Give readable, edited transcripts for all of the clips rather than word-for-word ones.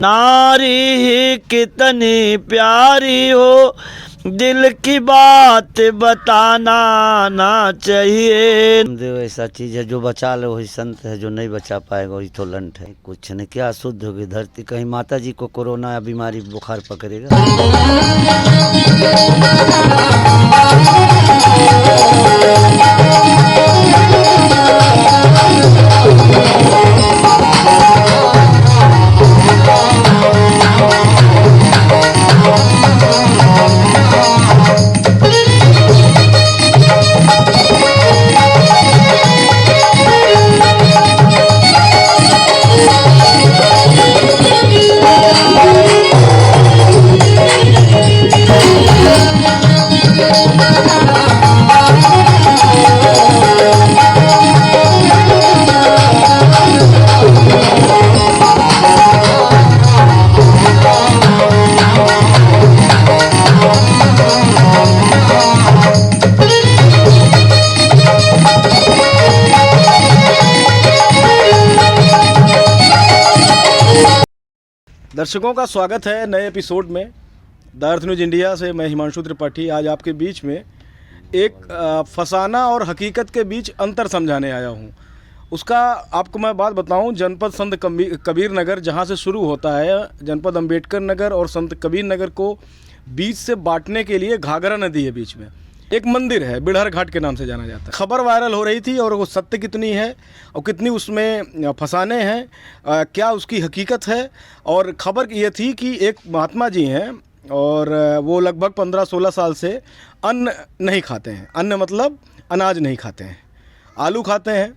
नारी ही कितनी प्यारी हो, दिल की बात बताना ना चाहिए। देव ऐसा चीज है, जो बचा ले वही संत है, जो नहीं बचा पाएगा वही तो लंठ है। कुछ नहीं, क्या शुद्ध होगी धरती। कहीं माता जी को कोरोना या बीमारी बुखार पकड़ेगा। दर्शकों का स्वागत है नए एपिसोड में द अर्थ न्यूज़ इंडिया से। मैं हिमांशु त्रिपाठी आज आपके बीच में एक फसाना और हकीकत के बीच अंतर समझाने आया हूँ। उसका आपको मैं बात बताऊँ, जनपद संत कबीर नगर जहाँ से शुरू होता है, जनपद अंबेडकर नगर और संत कबीर नगर को बीच से बांटने के लिए घाघरा नदी है। बीच में एक मंदिर है, बिड़हर घाट के नाम से जाना जाता है। खबर वायरल हो रही थी और वो सत्य कितनी है और कितनी उसमें फसाने हैं, क्या उसकी हकीकत है। और खबर ये थी कि एक महात्मा जी हैं और वो लगभग 15-16 साल से अन्न नहीं खाते हैं। अन्न मतलब अनाज नहीं खाते हैं, आलू खाते हैं,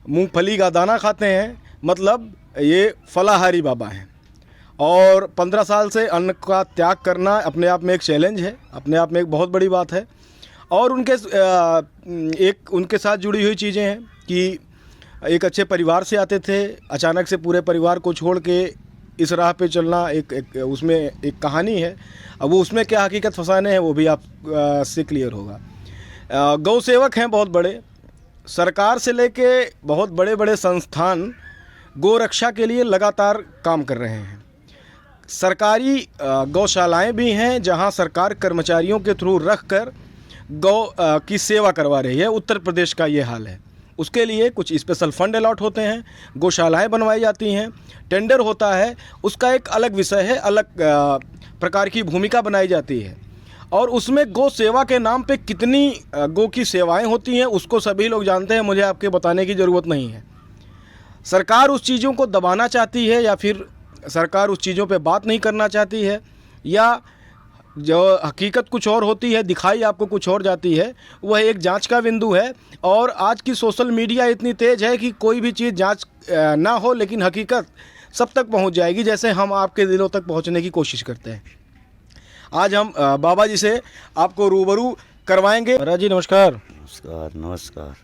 मूंगफली का दाना खाते हैं, मतलब ये फलाहारी बाबा हैं। और 15 साल से अन्न का त्याग करना अपने आप में एक चैलेंज है, अपने आप में एक बहुत बड़ी बात है। और उनके साथ जुड़ी हुई चीज़ें हैं कि एक अच्छे परिवार से आते थे, अचानक से पूरे परिवार को छोड़ के इस राह पे चलना, उसमें एक कहानी है। अब वो उसमें क्या हकीकत फंसाने हैं वो भी आप से क्लियर होगा। गौ सेवक हैं बहुत बड़े, सरकार से लेके बहुत बड़े बड़े संस्थान गौ रक्षा के लिए लगातार काम कर रहे हैं। सरकारी गौशालाएं भी हैं जहां सरकार कर्मचारियों के थ्रू रख कर गौ की सेवा करवा रही है। उत्तर प्रदेश का ये हाल है। उसके लिए कुछ स्पेशल फंड अलॉट होते हैं, गौशालाएं बनवाई जाती हैं, टेंडर होता है, उसका एक अलग विषय है, अलग प्रकार की भूमिका बनाई जाती है। और उसमें गौ सेवा के नाम पे कितनी गौ की सेवाएं होती हैं उसको सभी लोग जानते हैं, मुझे आपके बताने की ज़रूरत नहीं है। सरकार उस चीज़ों को दबाना चाहती है या फिर सरकार उस चीज़ों पे बात नहीं करना चाहती है, या जो हकीकत कुछ और होती है, दिखाई आपको कुछ और जाती है, वह एक जांच का बिंदु है। और आज की सोशल मीडिया इतनी तेज़ है कि कोई भी चीज़ जांच ना हो लेकिन हकीकत सब तक पहुंच जाएगी, जैसे हम आपके दिलों तक पहुंचने की कोशिश करते हैं। आज हम बाबा जी से आपको रूबरू करवाएंगे। महाराज जी नमस्कार। नमस्कार नमस्कार।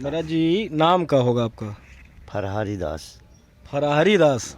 महाराज जी नाम क्या होगा आपका? फरहारी दास। फरहारी दास,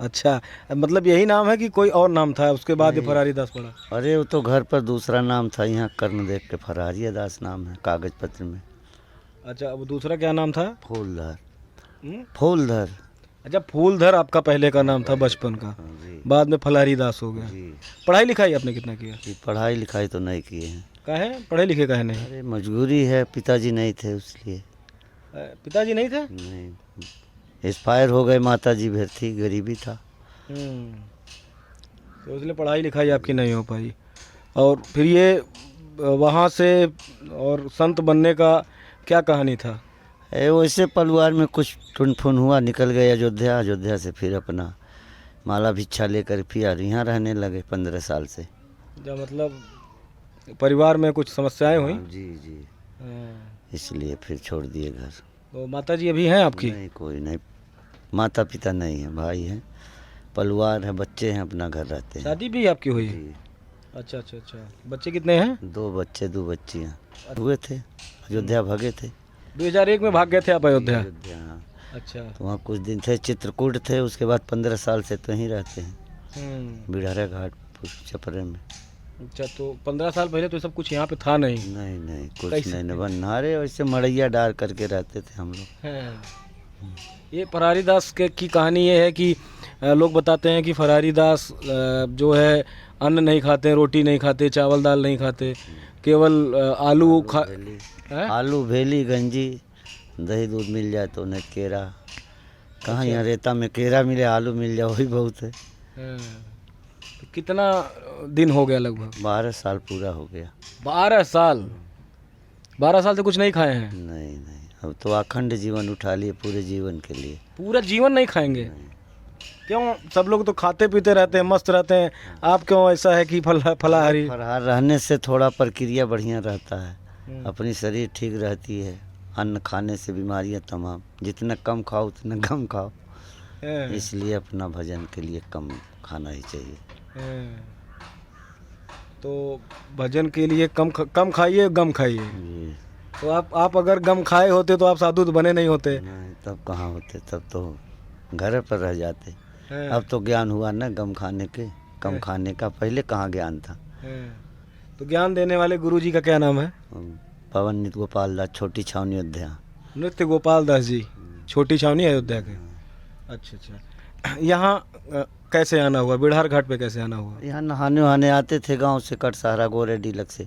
अच्छा, मतलब यही नाम है कि कोई और नाम था उसके बाद ये फरहारी दास पड़ा? अरे वो तो घर पर दूसरा नाम था, यहाँ कर्ण देख के फरहारी दास नाम है कागज पत्र में। अच्छा, अब दूसरा क्या नाम था? फूलधर। फूलधर। अच्छा, फूलधर आपका पहले का नाम था बचपन का, बाद में फरहारी दास हो गया। पढ़ाई लिखाई आपने कितना किया? पढ़ाई लिखाई तो नहीं किए हैं। काहे पढ़े लिखे काहे नहीं? अरे मजबूरी है, पिताजी नहीं थे इसलिए। पिताजी नहीं थे? नहीं, एक्सपायर हो गए, माता जी भी थी, गरीबी था। तो इसलिए पढ़ाई लिखाई आपकी नहीं हो पाई। और फिर ये वहाँ से और संत बनने का क्या कहानी था? वैसे परिवार में कुछ टुनफुन हुआ, निकल गए अयोध्या। अयोध्या से फिर अपना माला भिक्षा लेकर फिर यहाँ रहने लगे 15 साल से। जब मतलब परिवार में कुछ समस्याएं हुई? जी जी, इसलिए फिर छोड़ दिए घर। तो माता जी अभी हैं आपकी? नहीं, कोई नहीं, माता पिता नहीं है, भाई हैं, परिवार है, बच्चे हैं, अपना घर रहते हैं। शादी भी आपकी हुई है? अच्छा अच्छा अच्छा, बच्चे कितने हैं? 2 बच्चे 2 बच्चियाँ हुए थे, अयोध्या भागे थे। 2001 में भाग गए थे आप अयोध्या? हाँ। अच्छा, तो वहाँ कुछ दिन थे, चित्रकूट थे, उसके बाद 15 साल से तो यहीं रहते हैं, बिड़हरा घाट छपरे में। अच्छा, तो 15 साल पहले तो सब कुछ यहाँ पे था नहीं? नहीं, कुछ नहीं, बनहारे वैसे मड़ैया डार करके रहते थे हम लोग। ये फरारी दास के की कहानी ये है कि लोग बताते हैं कि फरारी दास जो है अन्न नहीं खाते, रोटी नहीं खाते, चावल दाल नहीं खाते, केवल आलू खा भेली, हैं? आलू भेली गंजी, दही दूध मिल जाए तो नहीं केरा। कहाँ यहाँ रेता में केरा मिले, आलू मिल जाए वही बहुत है। हैं। तो कितना दिन हो गया लगभग? 12 साल पूरा हो गया। 12 साल? 12 साल से कुछ नहीं खाए हैं? नहीं नहीं, अब तो अखंड जीवन उठा लिए पूरे जीवन के लिए। पूरा जीवन नहीं खाएंगे? क्यों? सब लोग तो खाते पीते रहते हैं, मस्त रहते हैं, आप क्यों ऐसा है कि फलाहारी? फलाहार रहने से थोड़ा प्रक्रिया बढ़िया रहता है, अपनी शरीर ठीक रहती है। अन्न खाने से बीमारियां तमाम, जितना कम खाओ उतना कम खाओ, हैं। इसलिए अपना भजन के लिए कम खाना ही चाहिए। हैं। तो भजन के लिए कम खाइए, गम खाइए। जी। तो आप अगर गम खाए होते तो आप साधु तो बने नहीं होते। नहीं, तब कहाँ होते, तब तो घर पर रह जाते। हैं। अब तो ज्ञान हुआ ना गम खाने के, कम खाने का, पहले कहाँ ज्ञान था। हैं। तो ज्ञान देने वाले गुरुजी का क्या नाम है? पवन नित गोपाल दास, छोटी छावनी अयोध्या। नृत्य गोपाल दास जी, छोटी छावनी अयोध्या के। अच्छा अच्छा। यहाँ कैसे आना हुआ? बिड़हर घाट पे कैसे आना हुआ? यहाँ नहाने वहाने आते थे गांव से, कटसहरा गोरे डीलक से,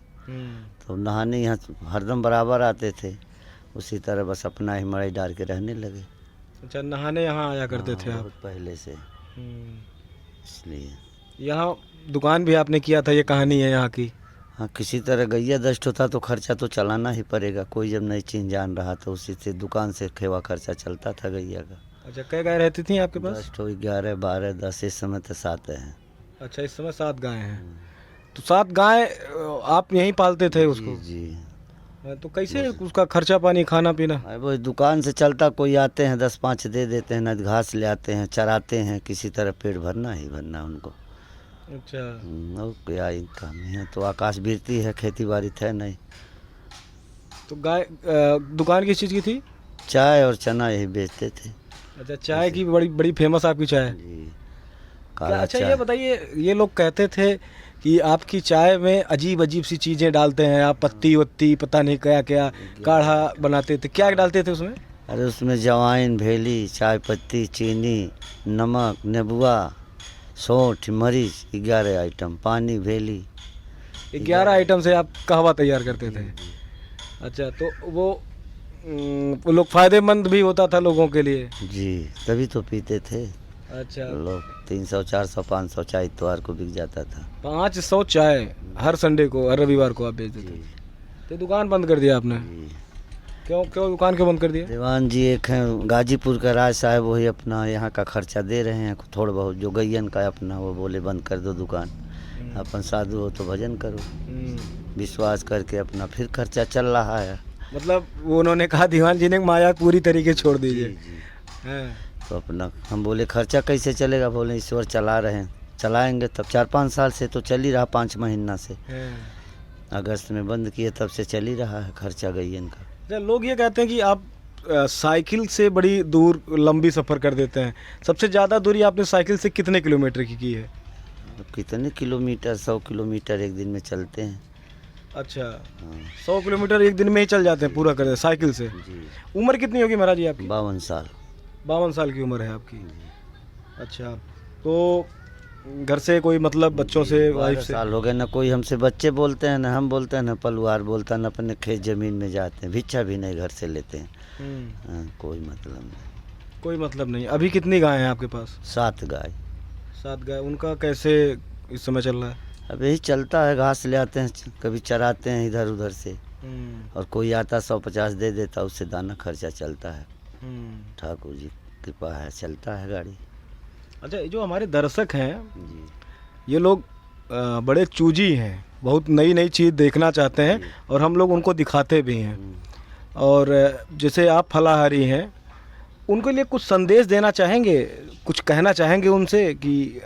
तो नहाने यहाँ हरदम बराबर आते थे। उसी तरह बस अपना ही मड़ई डाल के रहने लगे। अच्छा, नहाने यहाँ आया करते थे आप? बहुत पहले से, इसलिए। यहाँ दुकान भी आपने किया था, ये कहानी है यहाँ की? हाँ, किसी तरह गैया दस्ट होता तो खर्चा तो चलाना ही पड़ेगा। कोई जब नई चीज जान रहा तो उसी से दुकान से खेवा खर्चा चलता था गैया का। अच्छा, कै गाय रहती थी आपके पास? दस्ट हो, 11, 12, 10, इस समय तो 7 हैं। अच्छा, इस समय 7 गाय हैं। तो 7 गाय आप यहीं पालते थे उसको? जी। तो कैसे उसका खर्चा पानी, खाना पीना? अरे वो दुकान से चलता, कोई आते हैं 10-5 दे देते हैं, न घास ले आते हैं, चराते हैं, किसी तरह पेट भरना ही भरना उनको। अच्छा। और क्या इनका है, तो आकाश बीरती है, खेती बाड़ी है नहीं। तो गाय दुकान किस चीज़ की थी? चाय और चना यही बेचते थे। अच्छा, चाय की बड़ी बड़ी फेमस आपकी चाय है? जी, क्या? काला अच्छा, चाय। ये बताइए, ये लोग कहते थे कि आपकी चाय में अजीब अजीब सी चीज़ें डालते हैं आप, पत्ती वत्ती, पता नहीं क्या क्या, काढ़ा बनाते थे, क्या डालते थे उसमें? अरे उसमें जवाइन, भेली, चाय पत्ती, चीनी, नमक, नेबुआ, सौंठ, मरीच, 11 आइटम, पानी, भेली। 11 आइटम से आप कहवा तैयार करते थे? अच्छा, तो वो लोग फायदेमंद भी होता था लोगों के लिए? जी, तभी तो पीते थे अच्छा, लोग। 300, 400, 500 चाय इतवार को बिक जाता था। 500 चाय हर संडे को, हर रविवार को आप बेचते थे? तो दुकान बंद कर दिया आपने? जी। क्यों क्यों दुकान क्यों बंद कर दिया? दीवान जी एक हैं गाजीपुर का राज साहब, वही अपना यहाँ का खर्चा दे रहे हैं थोड़ा बहुत, जो गैयन का अपना, वो बोले बंद कर दो दुकान, अपन साधु हो तो भजन करो। विश्वास करके अपना फिर खर्चा चल रहा है। मतलब वो उन्होंने कहा, दीवान जी ने, माया पूरी तरीके छोड़ दीजिए। जी। हैं। तो अपना हम बोले खर्चा कैसे चलेगा? बोले ईश्वर चला रहे हैं, चलाएंगे। तब 4-5 साल से तो चल ही रहा, 5 महीना से। हैं। अगस्त में बंद किए तब से चल ही रहा है खर्चा गैयन का। अच्छा, लोग ये कहते हैं कि आप साइकिल से बड़ी दूर लंबी सफ़र कर देते हैं। सबसे ज़्यादा दूरी आपने साइकिल से कितने किलोमीटर की है? अब कितने किलोमीटर, 100 किलोमीटर एक दिन में चलते हैं। अच्छा, हाँ। 100 किलोमीटर एक दिन में ही चल जाते हैं, पूरा कर देते साइकिल से? जी। उम्र कितनी होगी महाराज जी आपकी? 52 साल। 52 साल की उम्र है आपकी। अच्छा, तो घर से कोई मतलब बच्चों से, वाइफ 12 से? साल हो गए, ना कोई हमसे बच्चे बोलते हैं, ना हम बोलते हैं, ना परिवार बोलता है, ना अपने खेत जमीन में जाते हैं, भिक्षा भी नहीं घर से लेते हैं। हाँ, कोई मतलब नहीं। कोई मतलब नहीं। अभी कितनी गाय हैं आपके पास? 7 गाय। 7 गाय। उनका कैसे इस समय चल रहा है? अब यही चलता है, घास ले आते हैं, कभी चराते हैं इधर उधर से, और कोई आता 100-50 दे देता, उससे दाना खर्चा चलता है। ठाकुर जी कृपा है, चलता है गाड़ी। अच्छा, ये जो हमारे दर्शक हैं, जी। ये लोग बड़े चूजी हैं, बहुत नई नई चीज़ देखना चाहते हैं, और हम लोग उनको दिखाते भी हैं। और जैसे आप फलाहारी हैं, उनके लिए कुछ संदेश देना चाहेंगे, कुछ कहना चाहेंगे उनसे कि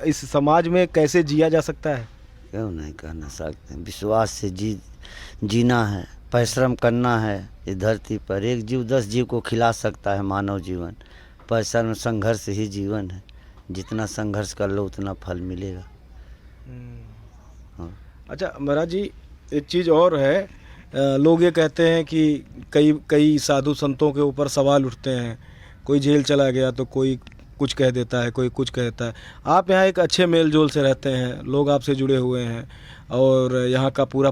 इस समाज में कैसे जिया जा सकता है? क्यों नहीं कहना सकते? विश्वास से जीना है, परिश्रम करना है। इस धरती पर एक जीव 10 जीव को खिला सकता है मानव जीवन। परिश्रम, संघर्ष ही जीवन है। जितना संघर्ष कर लो उतना फल मिलेगा। हाँ। अच्छा महाराज जी, एक चीज़ और है, लोग ये कहते हैं कि कई साधु संतों के ऊपर सवाल उठते हैं कोई जेल चला गया तो कोई कुछ कह देता है, कोई कुछ कहता है। आप यहाँ एक अच्छे मेल जोल से रहते हैं, लोग आपसे जुड़े हुए हैं और यहाँ का पूरा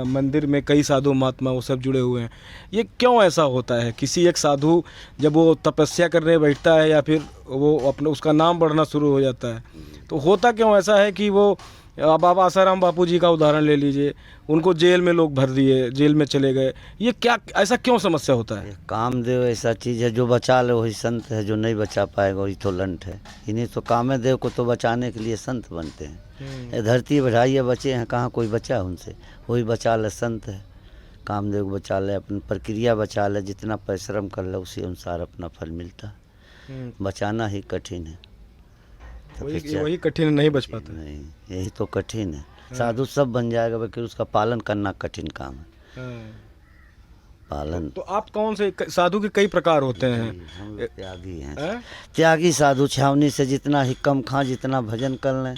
मंदिर में कई साधु महात्मा वो सब जुड़े हुए हैं। ये क्यों ऐसा होता है? किसी एक साधु जब वो तपस्या करने बैठता है या फिर वो अपना उसका नाम बढ़ना शुरू हो जाता है, तो होता क्यों ऐसा है कि वो, अब आप आसाराम बापू जी का उदाहरण ले लीजिए, उनको जेल में लोग भर दिए, जेल में चले गए। ये क्या, ऐसा क्यों समस्या होता है? कामदेव ऐसा चीज़ है, जो बचा ले वही संत है, जो नहीं बचा पाएगा वही तो लंठ है। इन्हीं तो कामदेव को तो बचाने के लिए संत बनते हैं। ये धरती बढ़ाइए बचे हैं, कहाँ कोई बचा उनसे? वही बचा ले संत है। कामदेव को बचा ले, अपनी प्रक्रिया बचा ले, जितना परिश्रम कर ले उसी अनुसार अपना फल मिलता है। बचाना ही कठिन है, वही कठिन नहीं बच पाता। नहीं, यही तो कठिन है। साधु सब बन जाएगा, लेकिन उसका पालन करना कठिन काम है। पालन तो आप कौन से साधु के कई प्रकार होते हैं? हम लोग त्यागी हैं। त्यागी साधु छावनी से जितना ही कम खा, जितना भजन कर लें,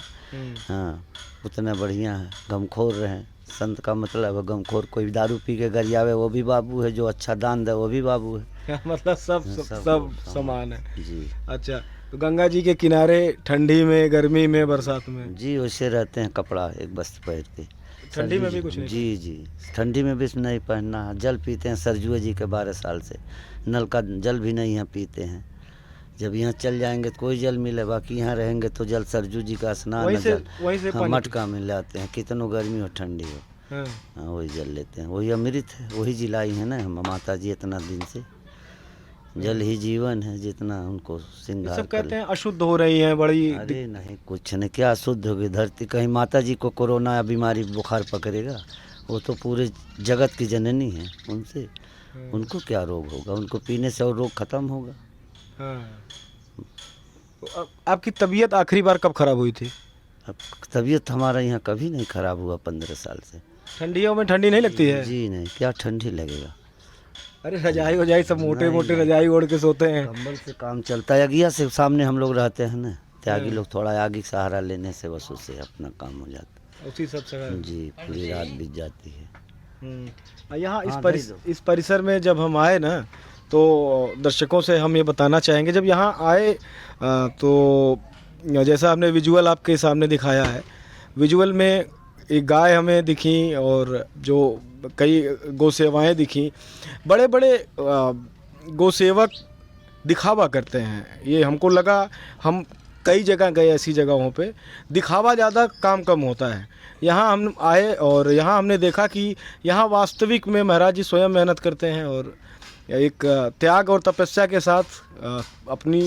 हाँ उतना बढ़िया है। गमखोर रहें, संत का मतलब है गमखोर। कोई दारू पी के गरियावे वो भी बाबू है, जो अच्छा दान दे वो भी बाबू है। मतलब सब समान है जी। अच्छा, तो गंगा जी के किनारे ठंडी में, गर्मी में, बरसात में जी वैसे रहते हैं, कपड़ा एक वस्त्र पहन के। ठंडी में भी कुछ नहीं? जी जी, ठंडी में भी नहीं पहनना है। जल पीते हैं सरजुआ जी के 12 साल से, नल का जल भी नहीं यहाँ पीते हैं। जब यहाँ चल जाएंगे तो कोई जल मिले, बाकी यहाँ रहेंगे तो जल सरजू जी का स्नान, वहीं से हाँ, मटका में लाते हैं, कितनो गर्मी हो ठंडी हो, हाँ वही जल लेते हैं। वही अमृत है, वही जिलाई है ना हम माता जी इतना दिन से। जल ही जीवन है, जितना उनको श्रृंगार सब कहते हैं अशुद्ध हो रही हैं बड़ी। अरे नहीं, कुछ नहीं, क्या शुद्ध होगी धरती? कहीं माता जी को कोरोना या बीमारी बुखार पकड़ेगा? वो तो पूरे जगत की जननी है, उनसे उनको क्या रोग होगा? उनको पीने से और रोग खत्म होगा। तो आपकी तबीयत आखिरी बार कब खराब हुई थी? अब तबीयत हमारा यहाँ कभी नहीं खराब हुआ 15 साल से। ठंडियों में ठंडी नहीं लगती है? जी नहीं, क्या ठंडी लगेगा? अरे रजाई हो जाए, सब मोटे मोटे रजाई ओढ़ के सोते हैं। कंबल से काम चलता है। अगिया से सामने हम लोग रहते हैं ना, त्यागी लोग, थोड़ा आगे सहारा लेने से बस उससे अपना काम हो जाता है। उसी सब से जी, पूरी रात बीत जाती है। यहाँ इस परिसर में जब हम आए ना, तो दर्शकों से हम ये बताना चाहेंगे, जब यहाँ आए तो जैसा हमने विजुअल आपके सामने दिखाया है, विजुअल में एक गाय हमें दिखी और जो कई गौ सेवाएँ दिखी। बड़े बड़े गौ सेवक दिखावा करते हैं, ये हमको लगा। हम कई जगह गए, ऐसी जगहों पे दिखावा ज़्यादा, काम कम होता है। यहाँ हम आए और यहाँ हमने देखा कि यहाँ वास्तविक में महाराज जी स्वयं मेहनत करते हैं और एक त्याग और तपस्या के साथ अपनी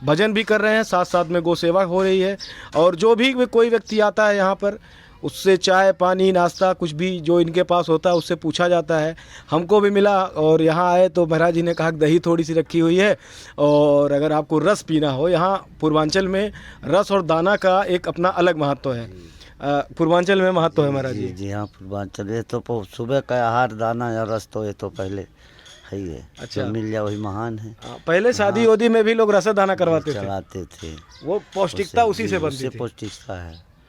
भजन भी कर रहे हैं, साथ साथ में गौ सेवा हो रही है। और जो भी कोई व्यक्ति आता है यहाँ पर, उससे चाय पानी नाश्ता कुछ भी जो इनके पास होता है उससे पूछा जाता है। हमको भी मिला और यहाँ आए तो महाराज जी ने कहा दही थोड़ी सी रखी हुई है, और अगर आपको रस पीना हो, यहाँ पूर्वांचल में रस और दाना का एक अपना अलग महत्व है। पूर्वांचल में महत्व है महाराज जी? जी हाँ, पूर्वांचल ये तो सुबह का आहार दाना या रस तो ये तो पहले है ही है। अच्छा, मिल जाए वही महान है। पहले शादी उदी में भी लोग रस दाना करवाते थे, वो पौष्टिकता उसी से बनती थी। पौष्टिकता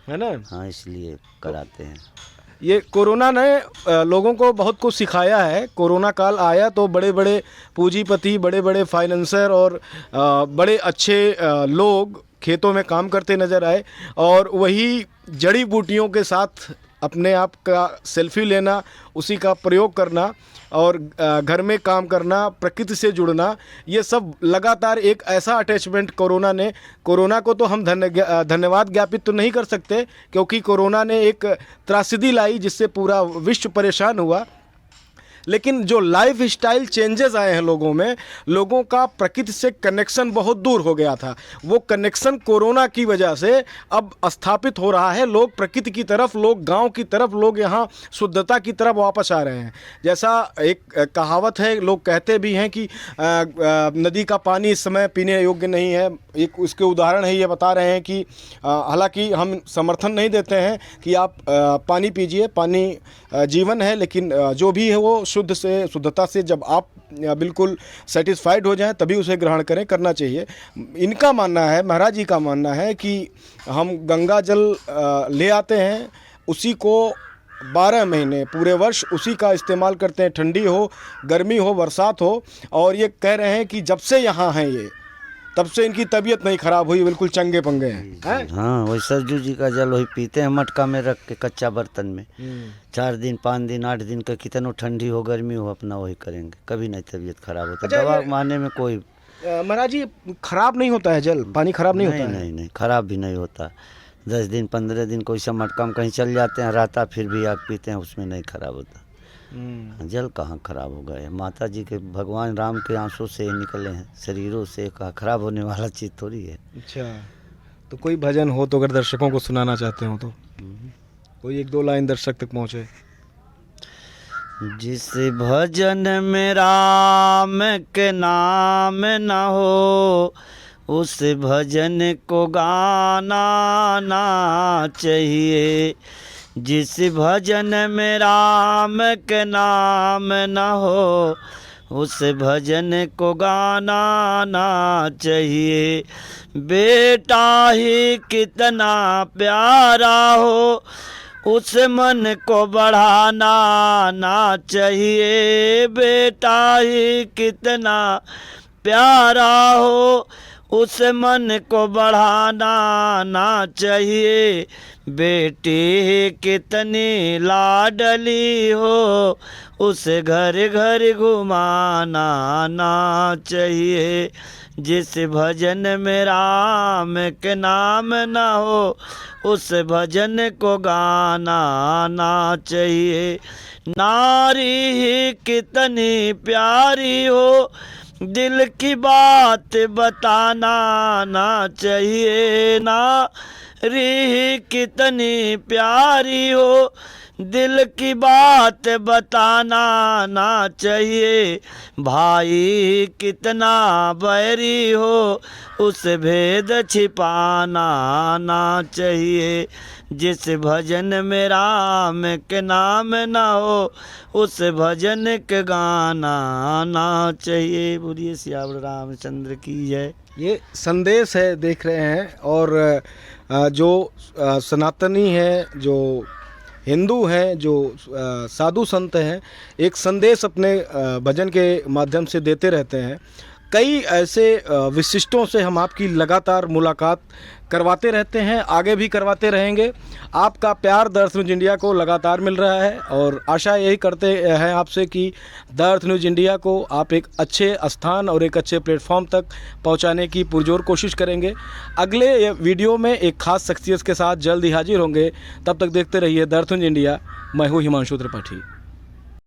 है ना? हाँ, इसलिए कराते हैं। ये कोरोना ने लोगों को बहुत कुछ सिखाया है। कोरोना काल आया तो बड़े बड़े पूंजीपति, बड़े बड़े फाइनेंसर और बड़े अच्छे लोग खेतों में काम करते नज़र आए, और वही जड़ी बूटियों के साथ अपने आप का सेल्फी लेना, उसी का प्रयोग करना और घर में काम करना, प्रकृति से जुड़ना, ये सब लगातार एक ऐसा अटैचमेंट कोरोना को तो हम धन्यवाद ज्ञापित तो नहीं कर सकते, क्योंकि कोरोना ने एक त्रासदी लाई जिससे पूरा विश्व परेशान हुआ। लेकिन जो लाइफ स्टाइल चेंजेस आए हैं लोगों में, लोगों का प्रकृति से कनेक्शन बहुत दूर हो गया था, वो कनेक्शन कोरोना की वजह से अब स्थापित हो रहा है। लोग प्रकृति की तरफ, लोग गांव की तरफ, लोग यहाँ शुद्धता की तरफ वापस आ रहे हैं। जैसा एक कहावत है, लोग कहते भी हैं कि नदी का पानी इस समय पीने योग्य नहीं है। एक उसके उदाहरण है, ये बता रहे हैं कि हालांकि हम समर्थन नहीं देते हैं कि आप पानी पीजिए, पानी जीवन है, लेकिन जो भी है वो शुद्धता से जब आप बिल्कुल सेटिस्फाइड हो जाएं तभी उसे ग्रहण करना चाहिए। इनका मानना है, महाराज जी का मानना है कि हम गंगा जल ले आते हैं, उसी को 12 महीने पूरे वर्ष उसी का इस्तेमाल करते हैं, ठंडी हो, गर्मी हो, बरसात हो। और ये कह रहे हैं कि जब से यहाँ हैं ये, तब से इनकी तबीयत नहीं खराब हुई, बिल्कुल चंगे पंगे हैं। हाँ, वही सरजू जी का जल वही पीते हैं मटका में रख के, कच्चा बर्तन में। 4 दिन 5 दिन 8 दिन का कितना ठंडी हो गर्मी हो अपना वही करेंगे, कभी नहीं तबीयत खराब होता। अच्छा, दवा मारने में कोई महाराज जी खराब नहीं होता है जल, पानी खराब नहीं होता है? नहीं, खराब भी नहीं होता। 10 दिन 15 दिन कोई सा मटका में कहीं चल जाते हैं, रहता फिर भी आग पीते हैं, उसमें नहीं खराब होता। जल कहाँ खराब हो गए, माता जी के भगवान राम के आंसू से निकले हैं शरीरों से, कहाँ खराब होने वाला चीज़ थोड़ी है। अच्छा, तो कोई भजन हो तो अगर दर्शकों को सुनाना चाहते हो तो कोई 1-2 लाइन दर्शक तक पहुँचे। जिस भजन में राम के नाम न हो, उस भजन को गाना ना चाहिए। जिस भजन में राम के नाम न हो, उस भजन को गाना ना चाहिए। बेटा ही कितना प्यारा हो, उस मन को बढ़ाना ना चाहिए। बेटा ही कितना प्यारा हो, उस मन को बढ़ाना ना चाहिए। बेटी कितनी लाडली हो, उसे घर घर घुमाना ना चाहिए। जिस भजन में राम के नाम ना हो, उस भजन को गाना ना चाहिए। नारी ही कितनी प्यारी हो, दिल की बात बताना ना चाहिए। नारी कितनी प्यारी हो, दिल की बात बताना ना चाहिए। भाई कितना बैरी हो, उस भेद छिपाना ना चाहिए। जिस भजन में राम के नाम ना हो, उस भजन के गाना ना चाहिए। बोलिए सियावर रामचंद्र की जय। ये संदेश है, देख रहे हैं। और जो सनातनी है, जो हिंदू हैं, जो साधु संत हैं, एक संदेश अपने भजन के माध्यम से देते रहते हैं। कई ऐसे विशिष्टों से हम आपकी लगातार मुलाकात करवाते रहते हैं, आगे भी करवाते रहेंगे। आपका प्यार द अर्थ न्यूज़ इंडिया को लगातार मिल रहा है और आशा यही करते हैं आपसे कि द अर्थ न्यूज़ इंडिया को आप एक अच्छे स्थान और एक अच्छे प्लेटफॉर्म तक पहुंचाने की पुरजोर कोशिश करेंगे। अगले वीडियो में एक खास शख्सियत के साथ जल्द ही हाजिर होंगे। तब तक देखते रहिए द अर्थ न्यूज़ इंडिया। मैं हूँ हिमांशु त्रिपाठी।